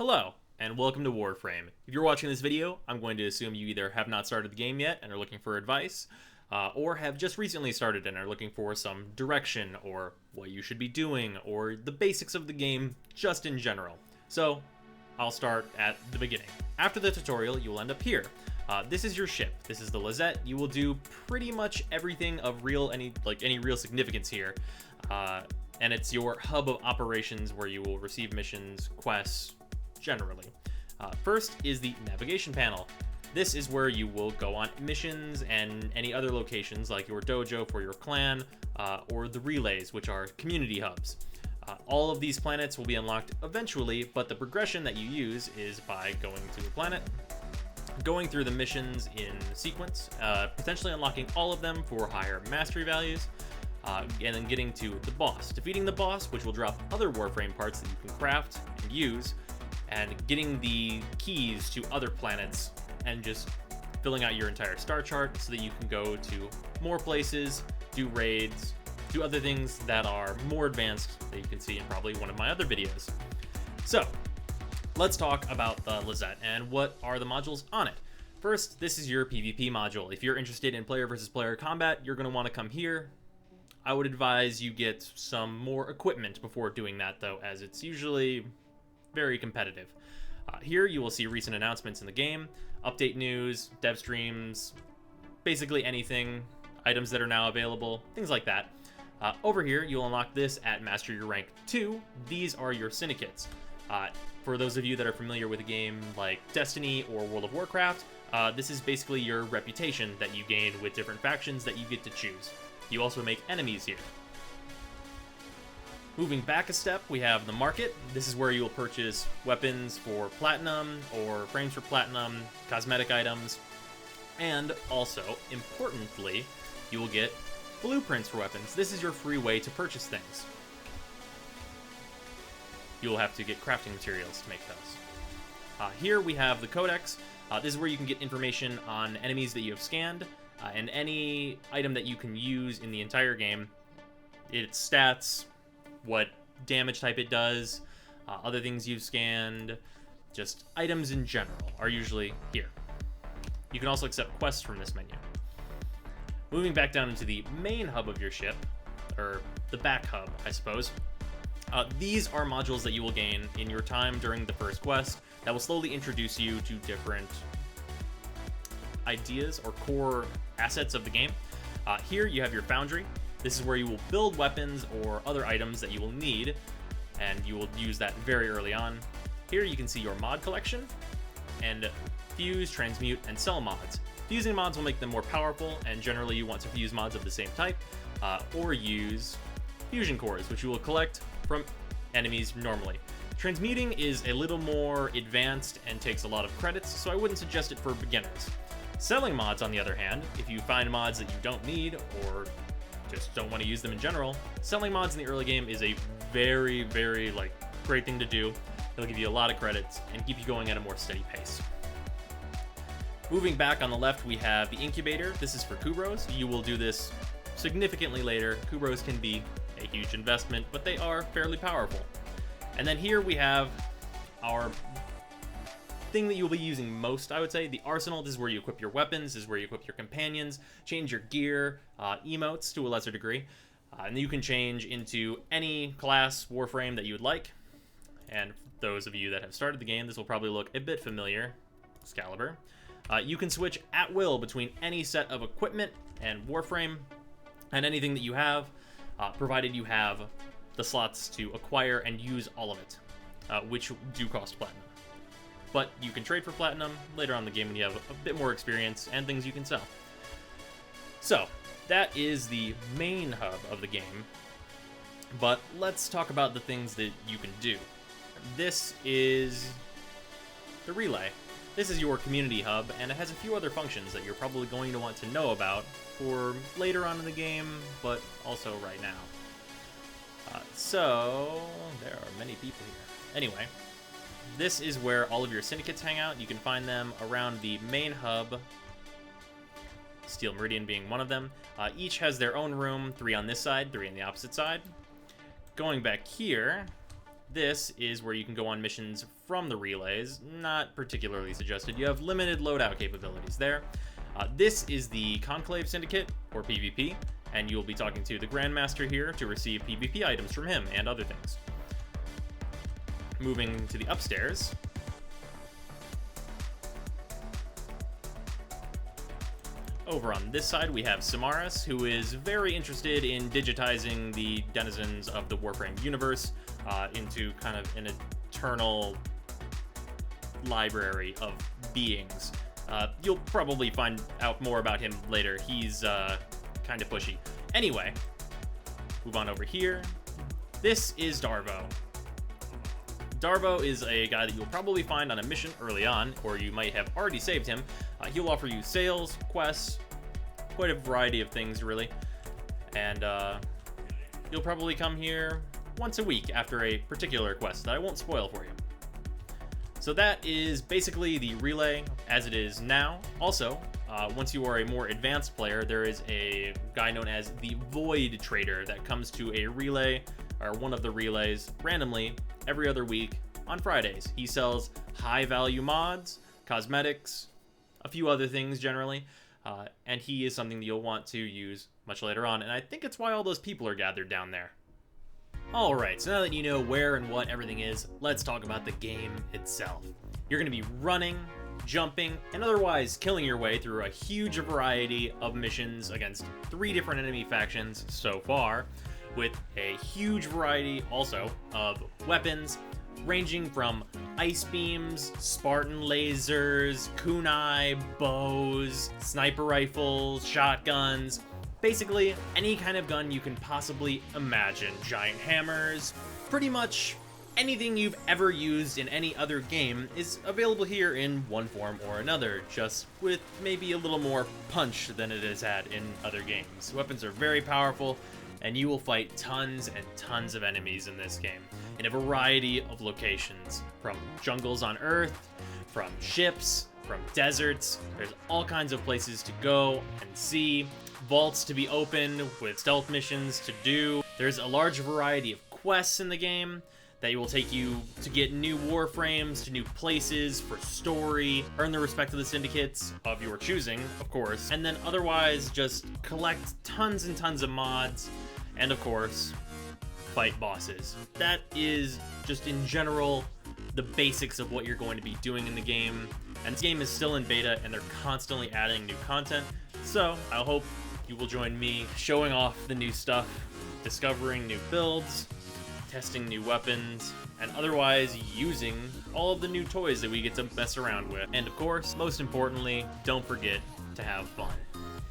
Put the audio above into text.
Hello, and welcome to Warframe. If you're watching this video, I'm going to assume you either have not started the game yet and are looking for advice, or have just recently started and are looking for some direction, or what you should be doing, or the basics of the game just in general. So, I'll start at the beginning. After the tutorial, you will end up here. This is your ship. This is the Lizzie. You will do pretty much everything of any real significance here. And it's your hub of operations where you will receive missions, quests, generally. First is the navigation panel. This is where you will go on missions and any other locations like your dojo for your clan, or the relays, which are community hubs. All of these planets will be unlocked eventually, but the progression that you use is by going to a planet, going through the missions in sequence, potentially unlocking all of them for higher mastery values, and then getting to the boss. Defeating the boss, which will drop other Warframe parts that you can craft and use, and getting the keys to other planets, and just filling out your entire star chart so that you can go to more places, do raids, do other things that are more advanced that you can see in probably one of my other videos. So, let's talk about the Lizzie and what are the modules on it. First, this is your PvP module. If you're interested in player versus player combat, you're going to want to come here. I would advise you get some more equipment before doing that though, as it's usually very competitive. Here you will see recent announcements in the game, update news, dev streams, basically anything, items that are now available, things like that. Over here, you'll unlock this at Master Your Rank 2. These are your syndicates. For those of you that are familiar with a game like Destiny or World of Warcraft, this is basically your reputation that you gain with different factions that you get to choose. You also make enemies here. Moving back a step, we have the market. This is where you will purchase weapons for platinum or frames for platinum, cosmetic items, and also, importantly, you will get blueprints for weapons. This is your free way to purchase things. You'll have to get crafting materials to make those. Here we have the codex. This is where you can get information on enemies that you have scanned, and any item that you can use in the entire game. Its stats, what damage type it does, other things you've scanned, just items in general are usually here. You can also accept quests from this menu. Moving back down into the main hub of your ship, or the back hub, I suppose. These are modules that you will gain in your time during the first quest that will slowly introduce you to different ideas or core assets of the game. Here you have your foundry. This is where you will build weapons or other items that you will need, and you will use that very early on. Here you can see your mod collection, and fuse, transmute, and sell mods. Fusing mods will make them more powerful, and generally you want to fuse mods of the same type, or use fusion cores, which you will collect from enemies normally. Transmuting is a little more advanced and takes a lot of credits, so I wouldn't suggest it for beginners. Selling mods, on the other hand, if you find mods that you don't need, or just don't want to use them in general, selling mods in the early game is a very, very great thing to do. It'll give you a lot of credits and keep you going at a more steady pace. Moving back on the left, we have the incubator. This is for Kubros. You will do this significantly later. Kubros can be a huge investment, but they are fairly powerful. And then here we have our thing that you'll be using most, I would say, the arsenal. This is where you equip your weapons, this is where you equip your companions, change your gear, emotes to a lesser degree, and you can change into any class Warframe that you would like. And those of you that have started the game, this will probably look a bit familiar. Excalibur. You can switch at will between any set of equipment and Warframe and anything that you have, provided you have the slots to acquire and use all of it, which do cost platinum. But you can trade for platinum later on in the game when you have a bit more experience and things you can sell. So, that is the main hub of the game. But let's talk about the things that you can do. This is the relay. This is your community hub, and it has a few other functions that you're probably going to want to know about for later on in the game, but also right now. So, there are many people here. Anyway, this is where all of your syndicates hang out. You can find them around the main hub, Steel Meridian being one of them. Each has their own room, 3 on this side, 3 on the opposite side. Going back here, This is where you can go on missions from the relays. Not particularly suggested. You have limited loadout capabilities there. This is the Conclave Syndicate, or PvP, and you'll be talking to the Grandmaster here to receive PvP items from him and other things. Moving to the upstairs. Over on this side, we have Samaras, who is very interested in digitizing the denizens of the Warframe universe into kind of an eternal library of beings. You'll probably find out more about him later. He's kind of pushy. Anyway, move on over here. This is Darvo. Darvo is a guy that you'll probably find on a mission early on, or you might have already saved him. He'll offer you sales, quests, quite a variety of things, really. And you'll probably come here once a week after a particular quest that I won't spoil for you. So that is basically the relay as it is now. Also, once you are a more advanced player, there is a guy known as the Void Trader that comes to a relay, or one of the relays, randomly every other week on Fridays. He sells high-value mods, cosmetics, a few other things generally, and he is something that you'll want to use much later on, and I think it's why all those people are gathered down there. Alright, so now that you know where and what everything is, let's talk about the game itself. You're going to be running, jumping, and otherwise killing your way through a huge variety of missions against 3 different enemy factions so far, with a huge variety also of weapons, ranging from ice beams, Spartan lasers, kunai, bows, sniper rifles, shotguns, basically any kind of gun you can possibly imagine. Giant hammers, pretty much anything you've ever used in any other game is available here in one form or another, just with maybe a little more punch than it has had in other games. Weapons are very powerful, and you will fight tons and tons of enemies in this game, in a variety of locations, from jungles on Earth, from ships, from deserts. There's all kinds of places to go and see, vaults to be opened with stealth missions to do. There's a large variety of quests in the game that will take you to get new Warframes, to new places for story, earn the respect of the syndicates of your choosing, of course, and then otherwise just collect tons and tons of mods, and of course, fight bosses. That is just in general the basics of what you're going to be doing in the game. And this game is still in beta and they're constantly adding new content. So I hope you will join me showing off the new stuff, discovering new builds, testing new weapons, and otherwise using all of the new toys that we get to mess around with. And of course, most importantly, don't forget to have fun.